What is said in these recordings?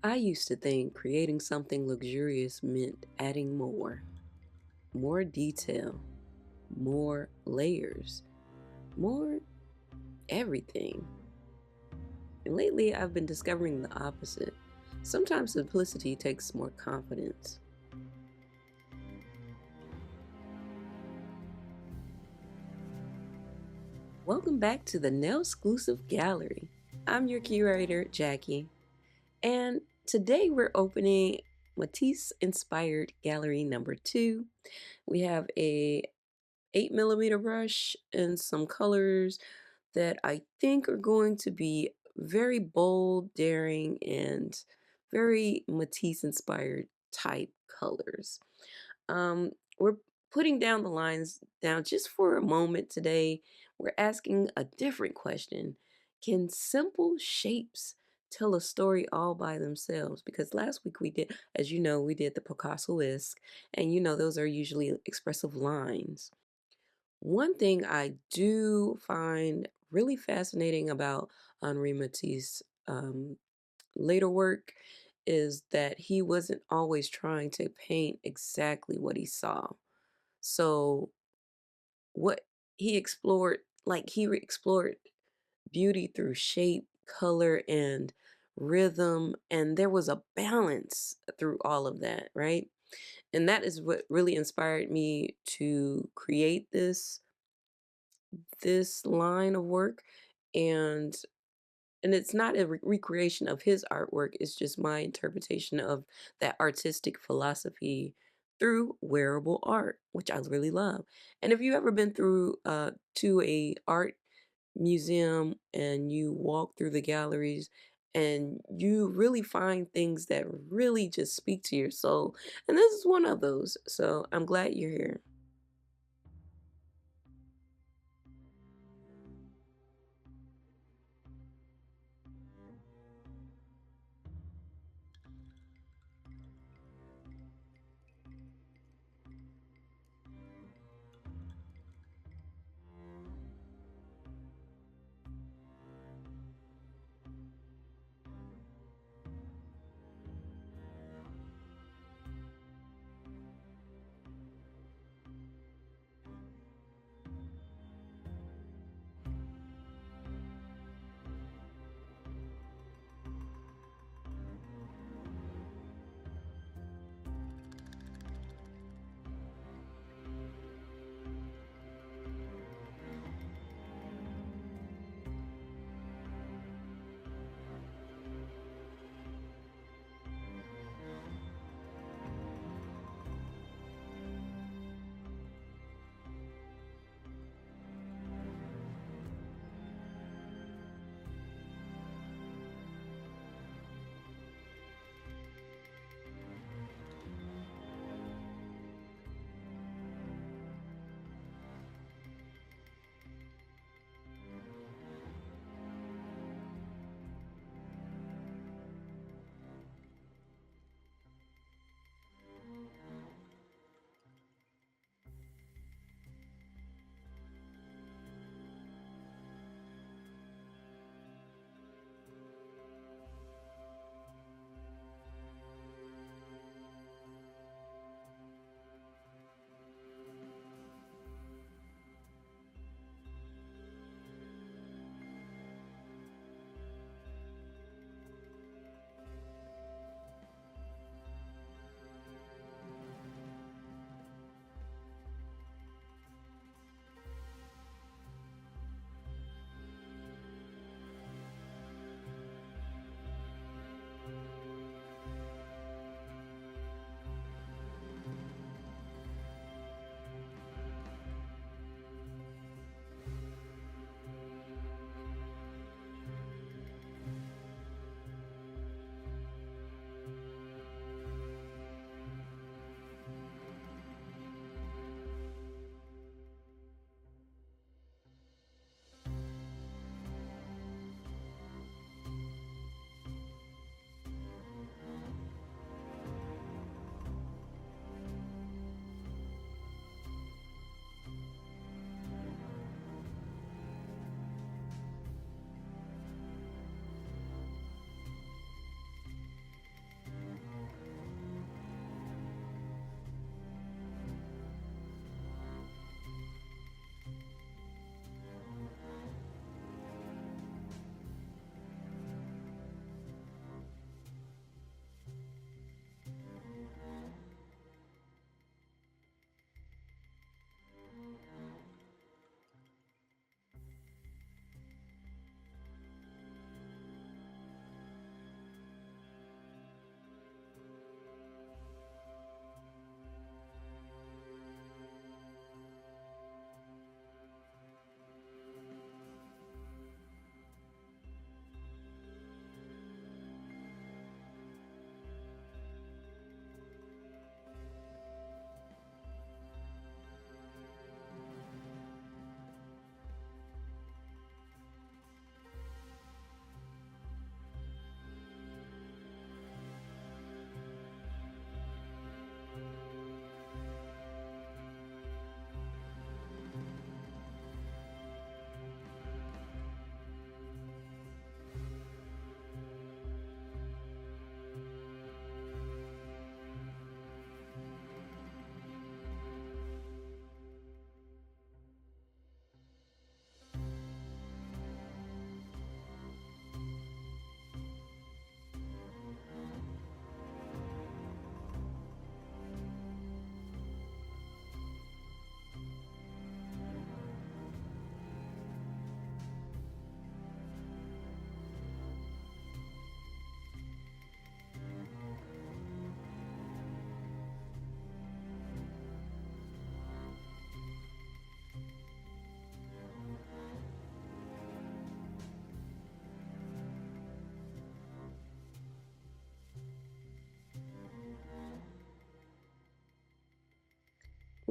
I used to think creating something luxurious meant adding more detail, more layers, more everything. And lately, I've been discovering the opposite. Sometimes simplicity takes more confidence. Welcome back to the NailSclusive Gallery. I'm your curator, Jackie, and today we're opening Matisse-Inspired Gallery number 2. We have a 8 millimeter brush and some colors that I think are going to be very bold, daring, and very Matisse inspired type colors. We're putting down the lines down just for a moment today. We're asking a different question. Can simple shapes tell a story all by themselves? Because last week we did, as you know, we did the Picasso-esque, and those are usually expressive lines. One thing I do find really fascinating about Henri Matisse' later work is that he wasn't always trying to paint exactly what he saw. So, what he explored, explored beauty through shape, color, and rhythm, and there was a balance through all of that, right? And that is what really inspired me to create this line of work. And it's not a recreation of his artwork, it's just my interpretation of that artistic philosophy through wearable art, which I really love. And if you ever been through to a art museum and you walk through the galleries and you really find things that really just speak to your soul, and this is one of those. So I'm glad you're here.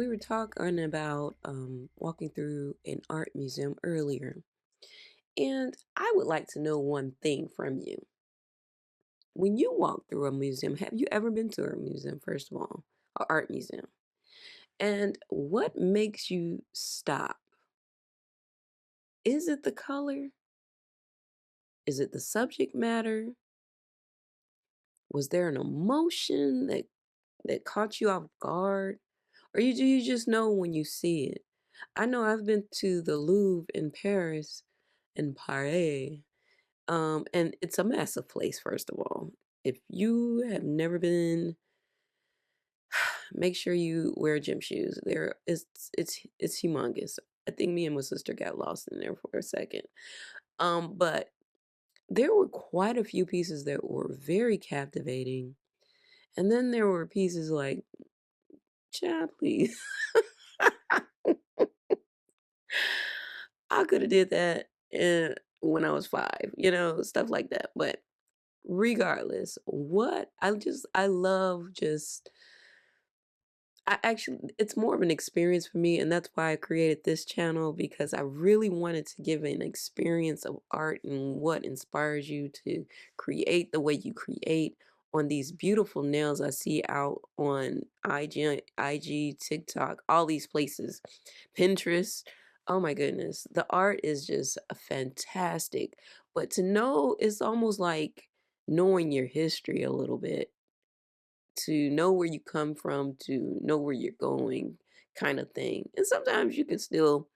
we were talking about walking through an art museum earlier, and I would like to know one thing from you. When you walk through a museum, have you ever been to a museum, first of all, an art museum? And what makes you stop? Is it the color? Is it the subject matter? Was there an emotion that caught you off guard? Or do you just know when you see it? I know I've been to the Louvre in Paris, and it's a massive place, first of all. If you have never been, make sure you wear gym shoes. It's humongous. I think me and my sister got lost in there for a second. But there were quite a few pieces that were very captivating. And then there were pieces like, child, please. I could have did that when I was 5, stuff like that. But regardless, I love just I actually it's more of an experience for me, and that's why I created this channel because I really wanted to give an experience of art and what inspires you to create the way you create on these beautiful nails I see out on IG, TikTok, all these places, Pinterest. Oh my goodness, the art is just fantastic. But to know, it's almost like knowing your history a little bit, to know where you come from, to know where you're going, kind of thing. And sometimes you can still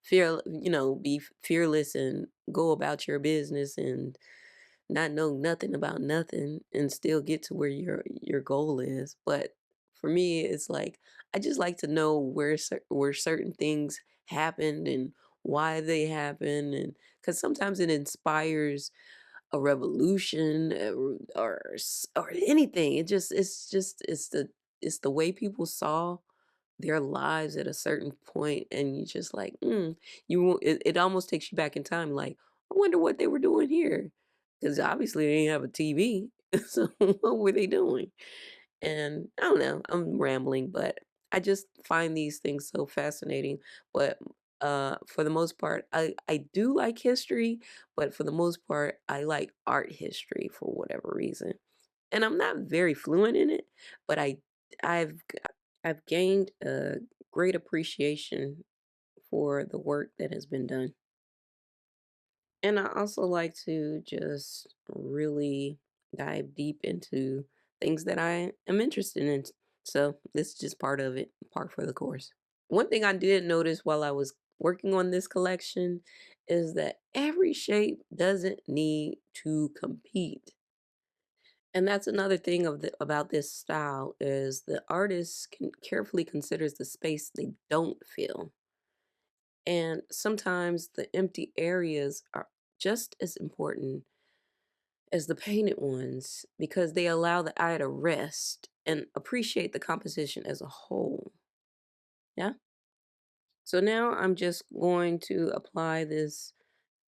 be fearless and go about your business and not know nothing about nothing and still get to where your goal is. But for me, it's like I just like to know where certain things happened and why they happened, and because sometimes it inspires a revolution, or anything. It's the way people saw their lives at a certain point, and you just like, it almost takes you back in time. Like, I wonder what they were doing here, because obviously they didn't have a TV. So what were they doing? And I don't know, I'm rambling, but I just find these things so fascinating. But for the most part, I do like history, but for the most part, I like art history for whatever reason. And I'm not very fluent in it, but I've g- I've gained a great appreciation for the work that has been done. And I also like to just really dive deep into things that I am interested in. So this is just part of it, part for the course. One thing I did notice while I was working on this collection is that every shape doesn't need to compete. And that's another thing about this style is the artist carefully considers the space they don't fill. And sometimes the empty areas are just as important as the painted ones because they allow the eye to rest and appreciate the composition as a whole. Yeah. So now I'm just going to apply this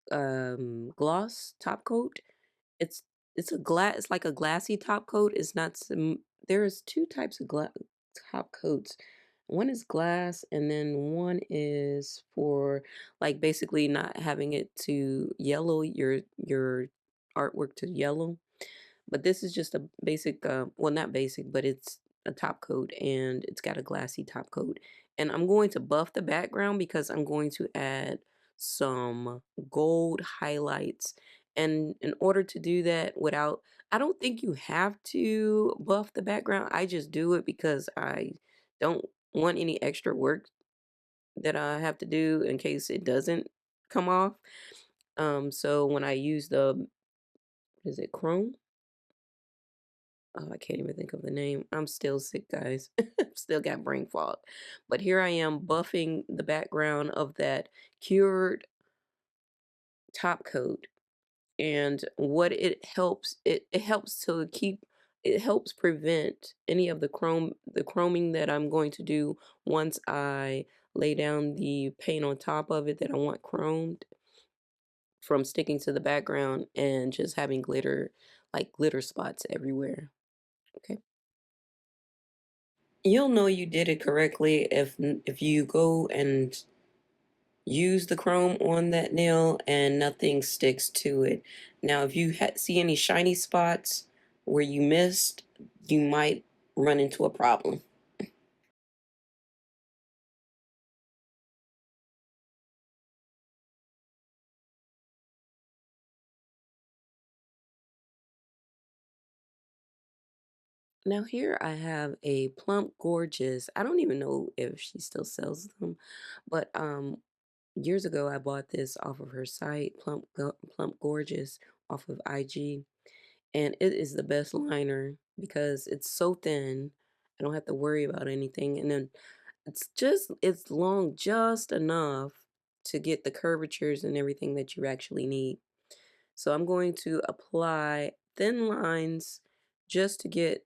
gloss top coat. It's it's like a glassy top coat. It's not some There's two types of top coats. One is glass, and then one is for like basically not having it to yellow your artwork to yellow. But this is just a basic, well, not basic, but it's a top coat and it's got a glassy top coat. And I'm going to buff the background because I'm going to add some gold highlights. And in order to do that I don't think you have to buff the background. I just do it because I don't want any extra work that I have to do in case it doesn't come off. So when I use is it chrome? Oh, I can't even think of the name. I'm still sick, guys. Still got brain fog. But here I am buffing the background of that cured top coat. And what it helps to keep it helps prevent any of the chroming that I'm going to do once I lay down the paint on top of it that I want chromed from sticking to the background and just having glitter, like glitter spots everywhere. Okay. You'll know you did it correctly if you go and use the chrome on that nail and nothing sticks to it. Now, if you see any shiny spots where you missed, you might run into a problem. Now here I have a Plump Gorgeous. I don't even know if she still sells them, but years ago I bought this off of her site, Plump Gorgeous off of IG, and it is the best liner because it's so thin. I don't have to worry about anything, and then it's long just enough to get the curvatures and everything that you actually need. So I'm going to apply thin lines just to get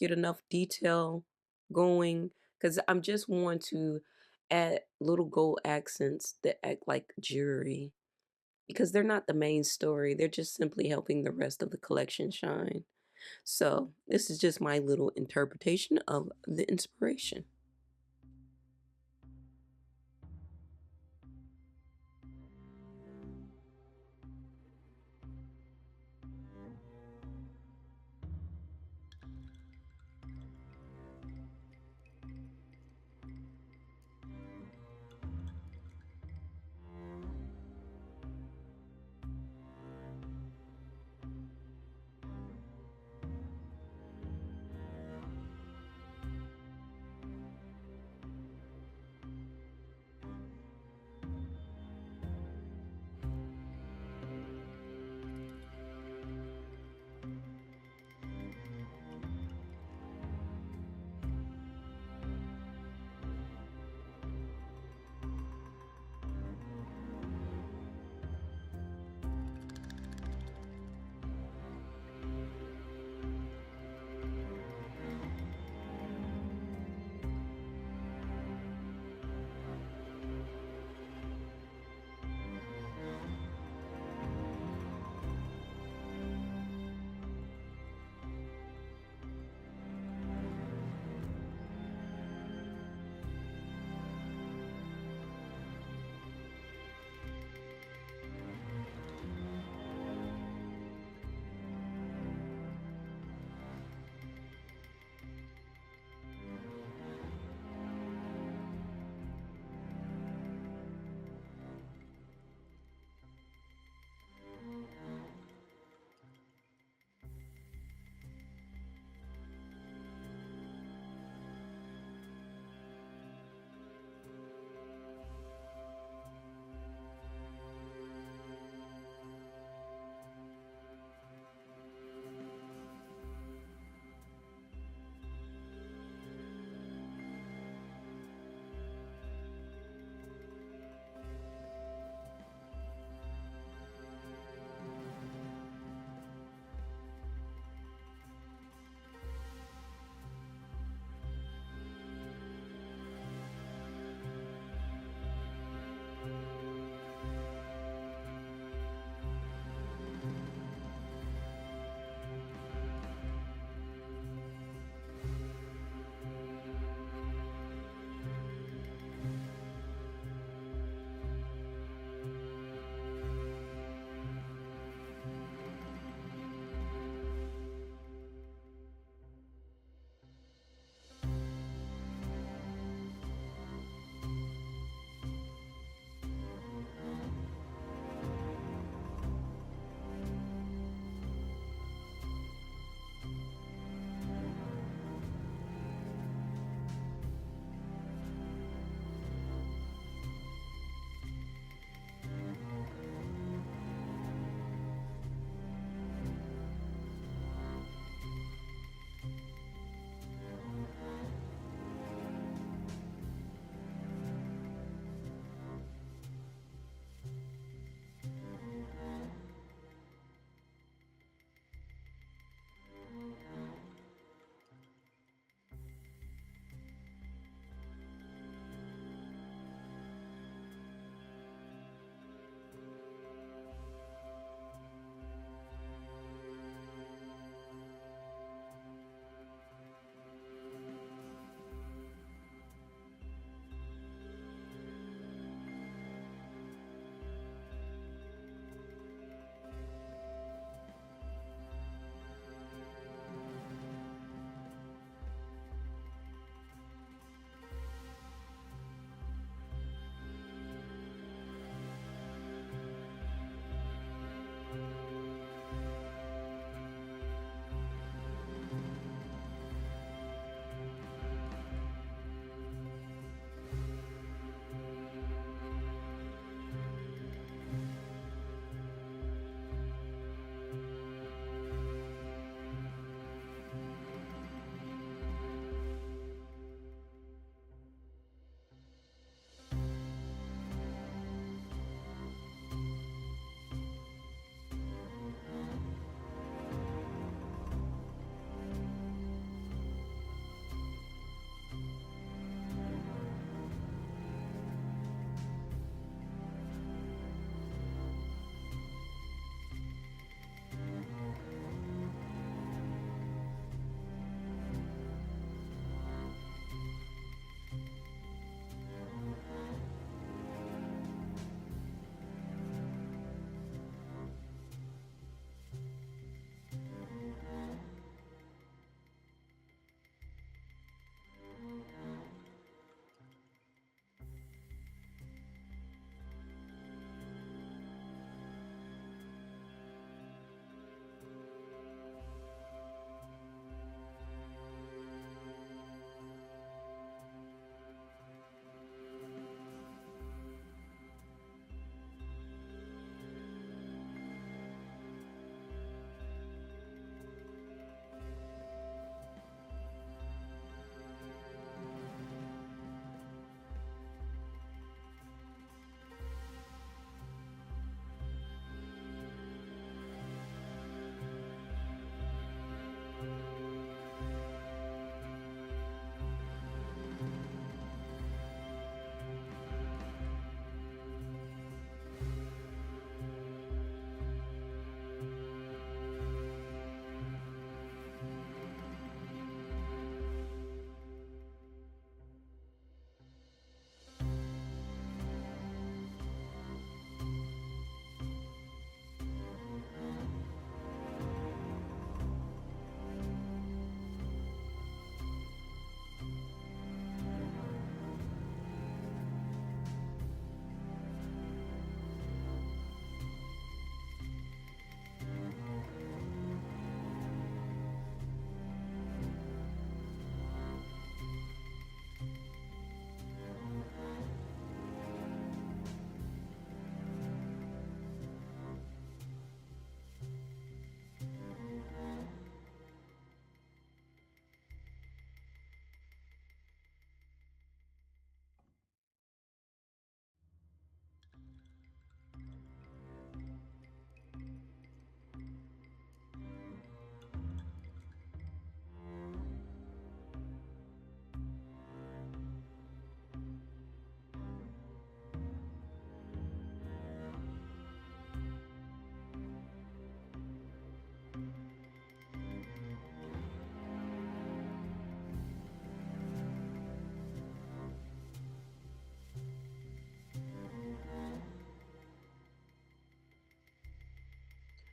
enough detail going because I'm just want to add little gold accents that act like jewelry because they're not the main story. They're just simply helping the rest of the collection shine. So this is just my little interpretation of the inspiration.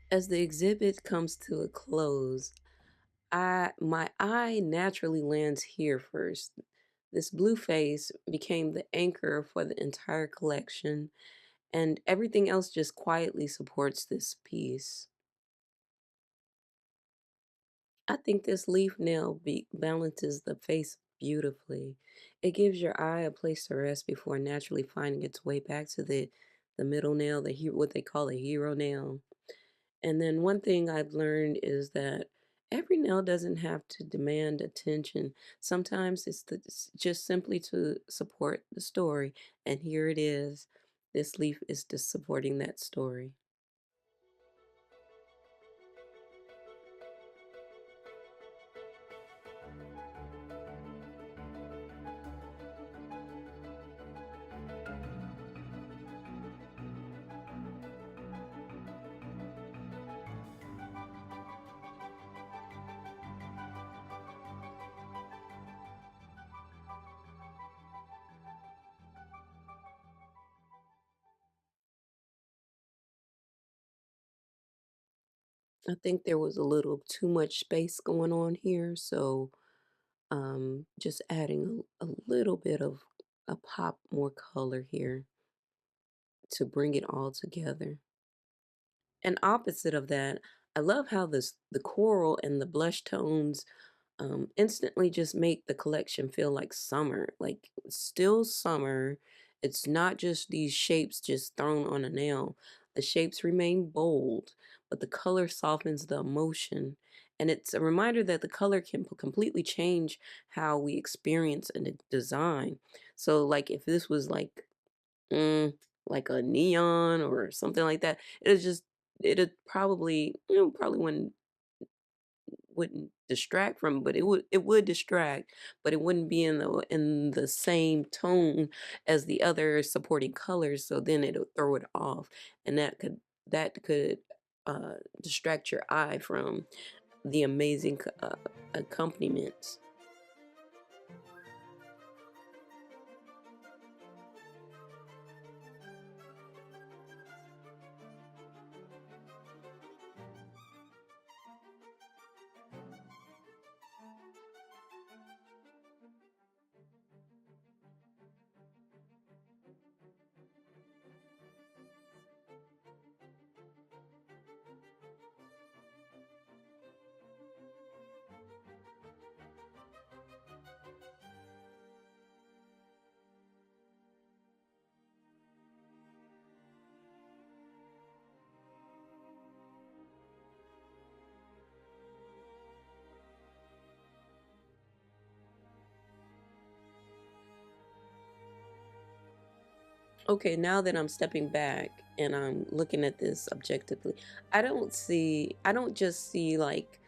As the exhibit comes to a close, my eye naturally lands here first. This blue face became the anchor for the entire collection, and everything else just quietly supports this piece. I think this leaf nail balances the face beautifully. It gives your eye a place to rest before naturally finding its way back to the middle nail, what they call a hero nail. And then one thing I've learned is that every nail doesn't have to demand attention. Sometimes it's just simply to support the story. And here it is. This leaf is just supporting that story. I think there was a little too much space going on here, so just adding a little bit of a pop more color here to bring it all together. And opposite of that, I love how the coral and the blush tones instantly just make the collection feel like summer, like still summer. It's not just these shapes just thrown on a nail. The shapes remain bold, but the color softens the emotion. And it's a reminder that the color can completely change how we experience a design. So, like if this was mm, like a neon or something like that, it'd probably probably wouldn't distract from, but it would distract, but it wouldn't be in the same tone as the other supporting colors, so then it'll throw it off, and that could uh, distract your eye from the amazing accompaniments. Okay, now that I'm stepping back and I'm looking at this objectively, I don't just see like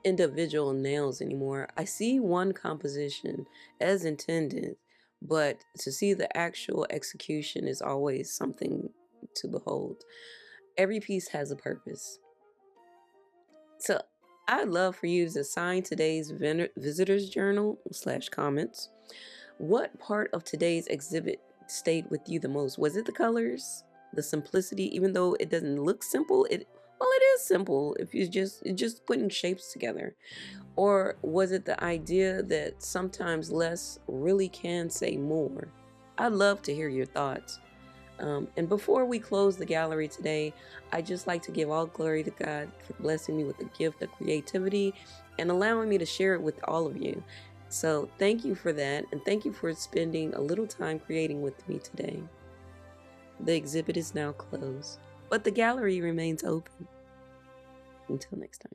individual nails anymore. I see one composition as intended, but to see the actual execution is always something to behold. Every piece has a purpose. So I'd love for you to sign today's visitor's journal slash comments. What part of today's exhibit stayed with you the most? Was it the colors, the simplicity, even though it doesn't look simple? It is simple if you just putting shapes together. Or was it the idea that sometimes less really can say more? I'd love to hear your thoughts. And before we close the gallery today, I just like to give all glory to God for blessing me with the gift of creativity and allowing me to share it with all of you. So thank you for that, and thank you for spending a little time creating with me today. The exhibit is now closed, but the gallery remains open. Until next time.